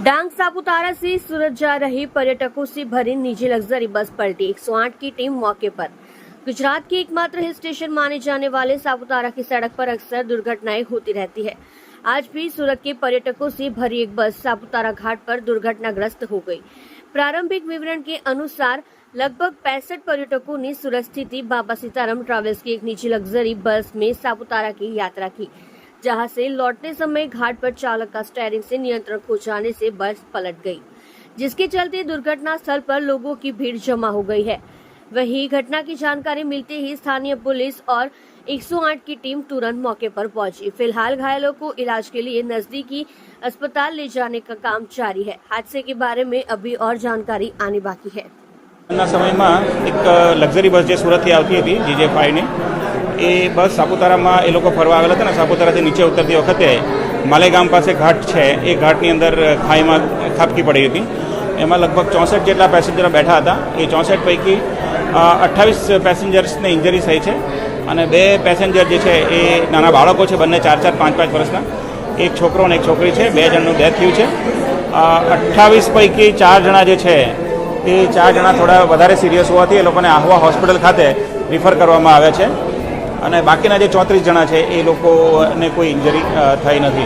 डांग सापुतारा से सूरत जा रही पर्यटकों से भरी निजी लग्जरी बस पलटी। 108 की टीम मौके पर। गुजरात के एकमात्र हिल स्टेशन माने जाने वाले सापुतारा की सड़क पर अक्सर दुर्घटनाएं होती रहती है। आज भी सूरत के पर्यटकों से भरी एक बस सापुतारा घाट पर दुर्घटनाग्रस्त हो गई। प्रारंभिक विवरण के अनुसार लगभग 65 पर्यटकों ने सूरत स्थित बाबा सीताराम ट्रैवल्स की एक निजी लग्जरी बस में सापुतारा की यात्रा की, जहां से लौटने समय घाट पर चालक का स्टीयरिंग से नियंत्रण खो जाने से बस पलट गई, जिसके चलते दुर्घटना स्थल पर लोगों की भीड़ जमा हो गई है। वहीं घटना की जानकारी मिलते ही स्थानीय पुलिस और 108 की टीम तुरंत मौके पर पहुंची। फिलहाल घायलों को इलाज के लिए नजदीकी अस्पताल ले जाने का काम जारी है। हादसे के बारे में अभी और जानकारी आनी बाकी है। समय में एक लग्जरी बस जो सूरत थी आती थी GJ5 ने ए बस सापुतारा में ए लोग फरवा आवेला था। सापुतारा से नीचे उतरती वखते मालेगाम पास घाट है, ए घाटनी अंदर खाई में खाबकी पड़ी थी। एम लगभग 64 जेटला पेसेंजर बैठा था। ये 64 पैकी 28 पेसेंजर्स ने इंजरी थी है और 2 पेसेंजर जो है ये नाना बाळको है, बने 4-4, 5-5 वर्षना। एक छोकरो ने एक छोकरी है, 2 जणનું डेथ थयुं छे। 28 पैकी 4 जना जो है ये 4 जना थोड़ा वधारे सीरियस होवाथी ए लोकोने आह्वा होस्पिटल खाते रिफर करवामां आव्या छे અને બાકીના જે 34 જણા છે એ લોકોને કોઈ ઇન્જરી થઈ નથી।